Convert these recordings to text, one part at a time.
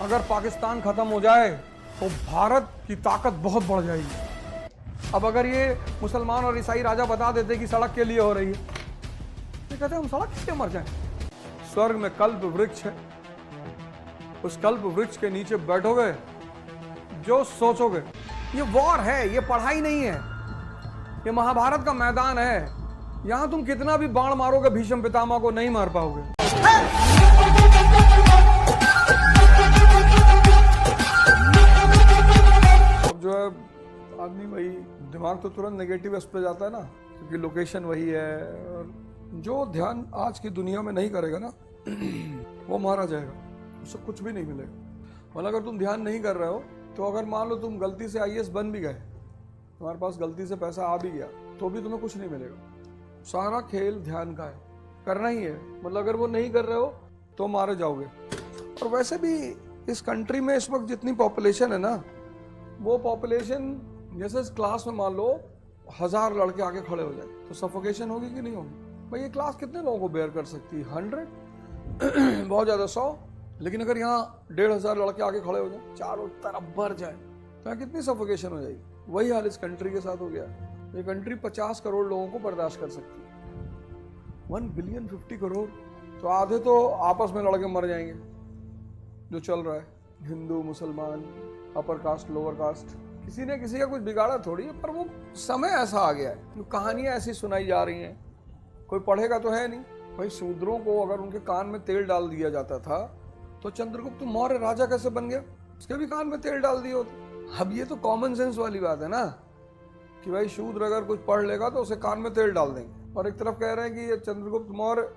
अगर पाकिस्तान खत्म हो जाए तो भारत की ताकत बहुत बढ़ जाएगी। अब अगर ये मुसलमान और ईसाई राजा बता देते कि सड़क के लिए हो रही है, तो कहते हम सड़क के लिए मर जाएं। स्वर्ग में कल्प वृक्ष है, उस कल्प वृक्ष के नीचे बैठोगे, जो सोचोगे। ये वॉर है, ये पढ़ाई नहीं है, ये महाभारत का मैदान है। यहां तुम कितना भी बाण मारोगे भीष्म पितामह को नहीं मार पाओगे। अब जो है आदमी वही दिमाग तो तुरंत नेगेटिव पे जाता है ना, क्योंकि लोकेशन वही है। और जो ध्यान आज की दुनिया में नहीं करेगा ना वो मारा जाएगा, उससे कुछ भी नहीं मिलेगा। मतलब अगर तुम ध्यान नहीं कर रहे हो तो अगर मान लो तुम गलती से आईएएस बन भी गए, तुम्हारे पास गलती से पैसा आ भी गया, तो भी तुम्हें कुछ नहीं मिलेगा। सारा खेल ध्यान का है, करना ही है। मतलब अगर वो नहीं कर रहे हो तो मारे जाओगे। और वैसे भी इस कंट्री में इस वक्त जितनी पॉपुलेशन है ना, वो पॉपुलेशन जैसे इस क्लास में मान लो 1000 लड़के आके खड़े हो जाए तो सफोकेशन होगी कि नहीं होगी? भाई ये क्लास कितने लोगों को बेयर कर सकती है? 100 बहुत ज़्यादा 100। लेकिन अगर यहाँ 1500 लड़के आके खड़े हो जाए, चारों तरफ भर जाए, तो यहाँ कितनी सफोकेशन हो जाएगी? वही हाल इस कंट्री के साथ हो गया। ये कंट्री 50 करोड़ लोगों को बर्दाश्त कर सकती है। 1 बिलियन 50 करोड़, तो आधे तो आपस में लड़के मर जाएंगे। जो चल रहा है हिंदू मुसलमान, अपर कास्ट लोअर कास्ट, किसी ने किसी का कुछ बिगाड़ा थोड़ी है, पर वो समय ऐसा आ गया है, कहानियां ऐसी सुनाई जा रही हैं। कोई पढ़ेगा तो है नहीं। भाई शूद्रों को अगर उनके कान में तेल डाल दिया जाता था तो चंद्रगुप्त मौर्य राजा कैसे बन गया? उसके भी कान में तेल डाल दिए होते। अब ये तो कॉमन सेंस वाली बात है ना, कि भाई शूद्र अगर कुछ पढ़ लेगा तो उसे कान में तेल डाल देंगे। और एक तरफ कह रहे हैं कि ये चंद्रगुप्त मौर्य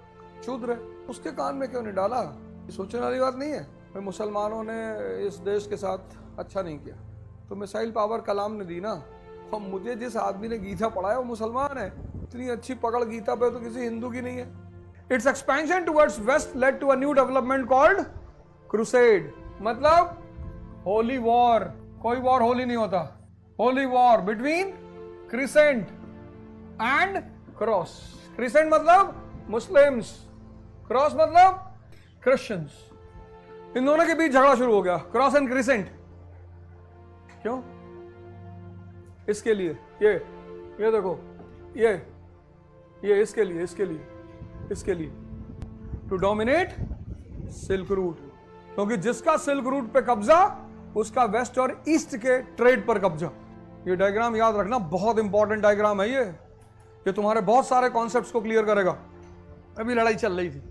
शूद्र है, उसके कान में क्यों नहीं डाला? ये सोचने वाली बात नहीं है। भाई मुसलमानों ने इस देश के साथ अच्छा नहीं किया, तो मिसाइल पावर कलाम ने दी ना। और मुझे जिस आदमी ने गीता पढ़ाया वो मुसलमान है। इतनी अच्छी पकड़ गीता पे तो किसी हिंदू की नहीं है। It's expansion towards west led to a new development called crusade, मतलब होली वॉर। कोई वॉर होली नहीं होता। Holy war between crescent and cross. Crescent मतलब मुस्लिम्स, क्रॉस मतलब क्रिश्चियंस। इन दोनों के बीच झगड़ा शुरू हो गया, क्रॉस एंड क्रिसेंट। क्यों? इसके लिए ये देखो, ये इसके लिए टू डोमिनेट सिल्क रूट, क्योंकि जिसका सिल्क रूट पे कब्जा उसका वेस्ट और ईस्ट के ट्रेड पर कब्जा। ये डायग्राम याद रखना, बहुत इंपॉर्टेंट डायग्राम है ये तुम्हारे बहुत सारे कॉन्सेप्ट्स को क्लियर करेगा। अभी लड़ाई चल रही थी,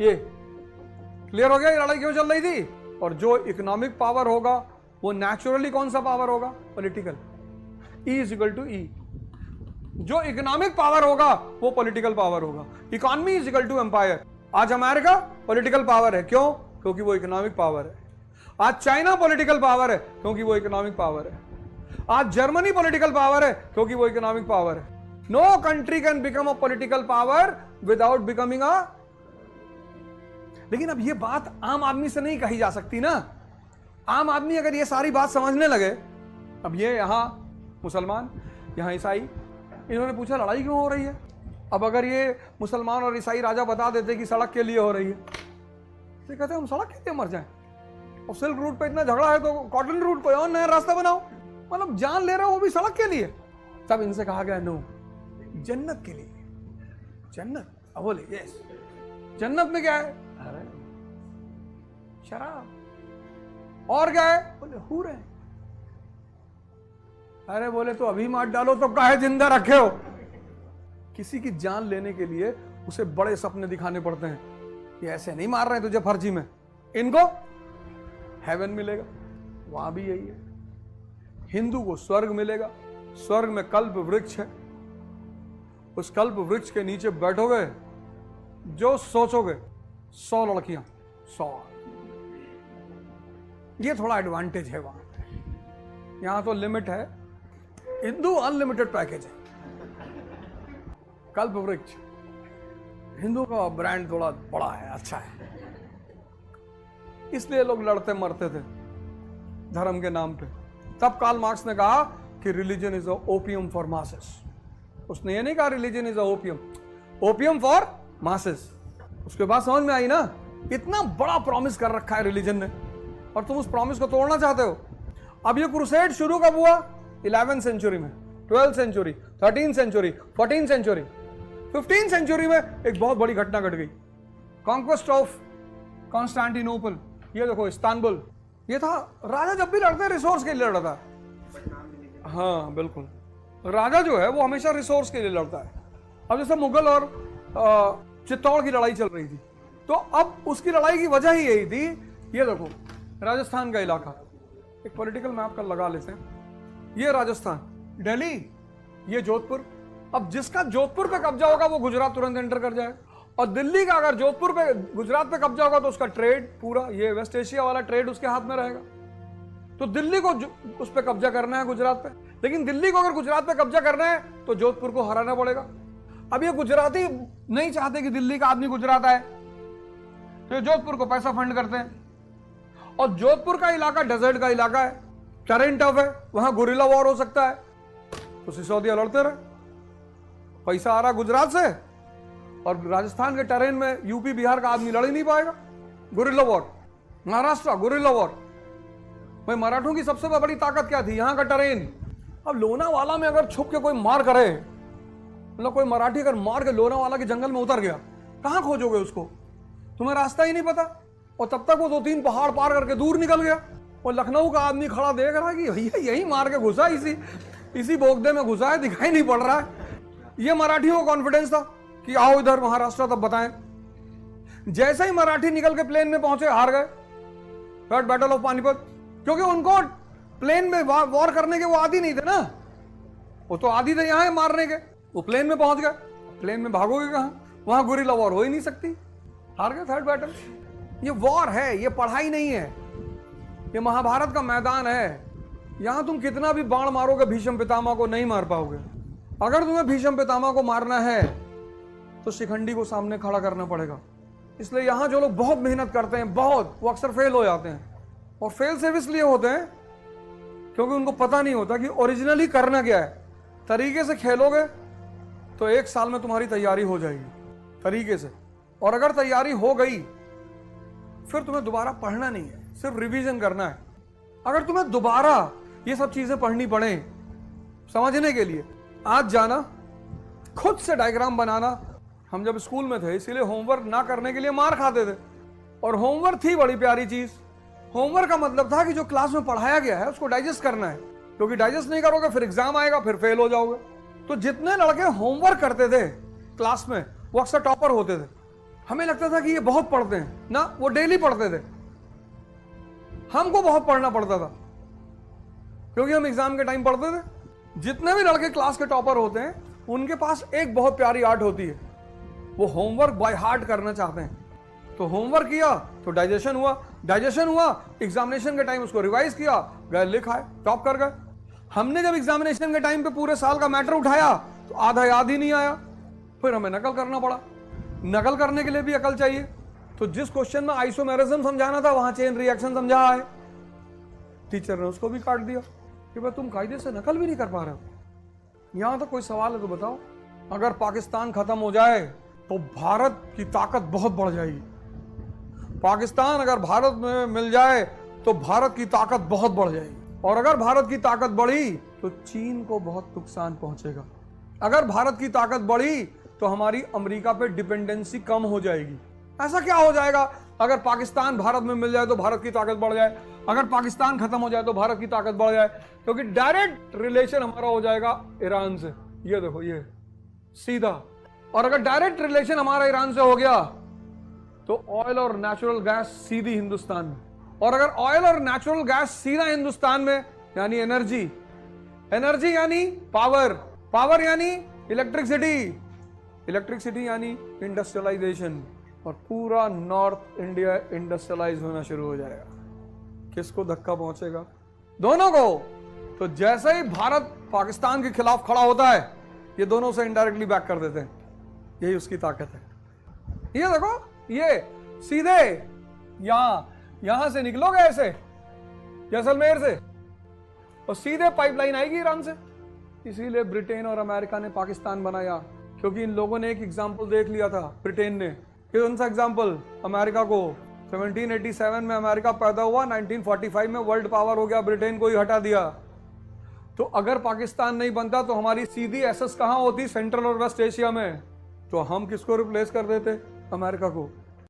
ये क्लियर हो गया ये लड़ाई क्यों चल रही थी। और जो इकोनॉमिक पावर होगा वो नेचुरली कौन सा पावर होगा? Political. E is equal to E. जो इकोनॉमिक पावर होगा वो पॉलिटिकल पावर होगा। Economy is equal to empire. आज अमेरिका पॉलिटिकल पावर है, क्यों? क्योंकि वो इकोनॉमिक पावर है। आज चाइना पॉलिटिकल पावर है, क्योंकि वो इकोनॉमिक पावर है। आज जर्मनी पॉलिटिकल पावर है, क्योंकि वो इकोनॉमिक पावर है। No country can become a political power without becoming a. लेकिन अब ये बात आम आदमी से नहीं कही जा सकती ना। आम आदमी अगर ये सारी बात समझने लगे, अब ये यहां मुसलमान, यहां ईसाई, इन्होंने पूछा लड़ाई क्यों हो रही है? अब अगर ये मुसलमान और ईसाई राजा बता देते कि सड़क के लिए हो रही है, तो कहते हम सड़क के लिए मर जाएं। और सिल्क रूट पे इतना झगड़ा है तो कॉटन रूट कोई और नया रास्ता बनाओ। मतलब जान ले रहे हो वो भी सड़क के लिए। तब इनसे कहा गया नो, जन्नत के लिए। जन्नत? अब बोले यस, जन्नत में क्या है? अरे शराब। और क्या है? बोले हूर है। अरे बोले तो अभी मार डालो तो काहे जिंदा रखे हो? किसी की जान लेने के लिए उसे बड़े सपने दिखाने पड़ते हैं। ये ऐसे नहीं मार रहे तुझे फर्जी में, इनको हेवन मिलेगा। वहां भी यही है। हिंदू को स्वर्ग मिलेगा, स्वर्ग में कल्प वृक्ष है, उस कल्प वृक्ष के नीचे बैठोगे, जो सोचोगे 100 लड़कियां 100। ये थोड़ा एडवांटेज है वहां। यहां तो लिमिट है, हिंदू अनलिमिटेड पैकेज है। कल्प वृक्ष हिंदू का ब्रांड थोड़ा बड़ा है, अच्छा है, इसलिए लोग लड़ते मरते थे धर्म के नाम पे। तब कार्ल मार्क्स ने कहा कि religion is a opium for masses. उसने ये नहीं कहा religion is a opium for masses. उसके बाद समझ में आई ना, इतना बड़ा प्रॉमिस कर रखा है रिलीजन ने। और तुम उस प्रॉमिस को तोड़ना चाहते हो। अब ये क्रूसेड शुरू कब हुआ? 11th सेंचुरी में, 12th century, 13th century, 14th century, 15th century में एक बहुत बड़ी घटना घट गई, कॉन्क्वेस्ट ऑफ कॉन्स्टेंटिनोपल। ये देखो इस्तांबुल, ये था। राजा जब भी लड़ते हैं रिसोर्स के लिए लड़ता है। हाँ बिल्कुल, राजा जो है वो हमेशा रिसोर्स के लिए लड़ता है। अब जैसे मुगल और चित्तौड़ की लड़ाई चल रही थी, तो अब उसकी लड़ाई की वजह ही यही थी। ये देखो राजस्थान का इलाका, एक पॉलिटिकल मैप का लगा लेते हैं। ये राजस्थान, दिल्ली, ये जोधपुर। अब जिसका जोधपुर पे कब्जा होगा वो गुजरात तुरंत एंटर कर जाए, और दिल्ली का अगर जोधपुर पे गुजरात पे कब्जा होगा तो उसका ट्रेड पूरा, ये वेस्ट एशिया वाला ट्रेड उसके हाथ में रहेगा। तो दिल्ली को उस पर कब्जा करना है, गुजरात पे। लेकिन दिल्ली को अगर गुजरात पे कब्जा करना है तो जोधपुर को हराना पड़ेगा। अब ये गुजराती नहीं चाहते कि दिल्ली का आदमी गुजरात आए, तो जोधपुर को पैसा फंड करते हैं। और जोधपुर का इलाका डेजर्ट का इलाका है, टेरेन टफ है, वहां गुरिल्ला वॉर हो सकता है, तो सिसोदिया लड़ते रहे। पैसा आ रहा गुजरात से, और राजस्थान के टेरेन में यूपी बिहार का आदमी लड़ ही नहीं पाएगा। Guerrilla war, Maharashtra guerrilla war. भाई मराठों की सबसे बड़ी ताकत क्या थी? यहां का टेरेन। अब लोनावाला में अगर छुप के कोई मार करे, मतलब कोई मराठी अगर मार के लोनावाला के जंगल में उतर गया, कहां खोजोगे उसको? तुम्हें रास्ता ही नहीं पता। और तब तक वो 2-3 पहाड़ पार करके दूर निकल गया, और लखनऊ का आदमी खड़ा देख रहा है कि भैया यही मार के घुसा, इसी बोगदे में घुसा है, दिखाई नहीं पड़ रहा है। ये मराठियों को कॉन्फिडेंस था कि आओ इधर महाराष्ट्र, तब बताएं। जैसे ही मराठी निकल के प्लेन में पहुंचे, हार गए बैटल ऑफ पानीपत, क्योंकि उनको प्लेन में वॉर करने के वो आदी नहीं थे ना। वो तो आदी थे यहां मारने के, वो प्लेन में पहुंच गए। प्लेन में भागोगे कहां? वहां गुरिल्ला वॉर हो ही नहीं सकती, हार गए थर्ड बैटल। ये वॉर है, ये पढ़ाई नहीं है, ये महाभारत का मैदान है। यहां तुम कितना भी बाण मारोगे भीष्म पितामह को नहीं मार पाओगे। अगर तुम्हें भीष्म पितामह को मारना है तो शिखंडी को सामने खड़ा करना पड़ेगा। इसलिए यहां जो लोग बहुत मेहनत करते हैं, बहुत, वो अक्सर फेल हो जाते हैं। और फेल सिर्फ इसलिए होते हैं क्योंकि उनको पता नहीं होता कि ओरिजिनली करना क्या है। तरीके से खेलोगे तो 1 साल में तुम्हारी तैयारी हो जाएगी तरीके से। और अगर तैयारी हो गई फिर तुम्हें दोबारा पढ़ना नहीं है, सिर्फ रिवीजन करना है। अगर तुम्हें दोबारा ये सब चीजें पढ़नी पड़े समझने के लिए, आज जाना, खुद से डायग्राम बनाना। हम जब स्कूल में थे इसीलिए होमवर्क ना करने के लिए मार खाते थे, और होमवर्क थी बड़ी प्यारी चीज। होमवर्क का मतलब था कि जो क्लास में पढ़ाया गया है उसको डाइजेस्ट करना है, क्योंकि डाइजेस्ट नहीं करोगे फिर एग्जाम आएगा, फिर फेल हो जाओगे। तो जितने लड़के होमवर्क करते थे क्लास में वो अक्सर टॉपर होते थे। हमें लगता था कि ये बहुत पढ़ते हैं ना, वो डेली पढ़ते थे। हमको बहुत पढ़ना पड़ता था क्योंकि हम एग्जाम के टाइम पढ़ते थे। जितने भी लड़के क्लास के टॉपर होते हैं उनके पास एक बहुत प्यारी आर्ट होती है, वो होमवर्क बाय हार्ट करना चाहते हैं। तो होमवर्क किया तो डाइजेशन हुआ, एग्जामिनेशन के टाइम उसको रिवाइज किया, गए लिख आए, टॉप कर गए। हमने जब एग्जामिनेशन के टाइम पे पूरे साल का मैटर उठाया तो आधा याद ही नहीं आया, फिर हमें नकल करना पड़ा। नकल करने के लिए भी अकल चाहिए। तो जिस क्वेश्चन में आइसोमेरिज्म समझाना था वहां चेन रिएक्शन समझा है, टीचर ने उसको भी काट दिया कि भाई तुम कायदे से नकल भी नहीं कर पा रहे हो। यहां तो कोई सवाल है तो बताओ। अगर पाकिस्तान खत्म हो जाए तो भारत की ताकत बहुत बढ़ जाएगी। पाकिस्तान अगर भारत में मिल जाए तो भारत की ताकत बहुत बढ़ जाएगी, और अगर भारत की ताकत बढ़ी तो चीन को बहुत नुकसान पहुंचेगा। अगर भारत की ताकत बढ़ी तो हमारी अमेरिका पे डिपेंडेंसी कम हो जाएगी। ऐसा क्या हो जाएगा? अगर पाकिस्तान भारत में मिल जाए तो भारत की ताकत बढ़ जाए, अगर पाकिस्तान खत्म हो जाए तो भारत की ताकत बढ़ जाए, क्योंकि डायरेक्ट रिलेशन हमारा हो जाएगा ईरान से। ये देखो, ये सीधा। और अगर डायरेक्ट रिलेशन हमारा ईरान से हो गया तो ऑयल और नेचुरल गैस सीधी हिंदुस्तान में, और अगर ऑयल और नेचुरल गैस सीधा हिंदुस्तान में यानी एनर्जी, एनर्जी यानी पावर, पावर यानी इलेक्ट्रिसिटी, इलेक्ट्रिसिटी यानी इंडस्ट्रियलाइजेशन, और पूरा नॉर्थ इंडिया इंडस्ट्रियलाइज होना शुरू हो जाएगा। किसको धक्का पहुंचेगा? दोनों को। तो जैसे ही भारत पाकिस्तान के खिलाफ खड़ा होता है ये दोनों से इनडायरेक्टली बैक कर देते हैं। यही उसकी ताकत है। ये देखो, ये सीधे यहां से निकलोगे ऐसे जैसलमेर से और सीधे पाइपलाइन आएगी ईरान से। इसीलिए ब्रिटेन और अमेरिका ने पाकिस्तान बनाया, क्योंकि इन लोगों ने एक एग्जाम्पल देख लिया था ब्रिटेन ने। कौन सा एग्जाम्पल? अमेरिका को 1787 में अमेरिका पैदा हुआ, 1945 में वर्ल्ड पावर हो गया, ब्रिटेन को ही हटा दिया। तो अगर पाकिस्तान नहीं बनता तो हमारी सीधी एसेस कहाँ होती? सेंट्रल और वेस्ट एशिया में। तो हम किसको रिप्लेस कर देते? अमेरिका को।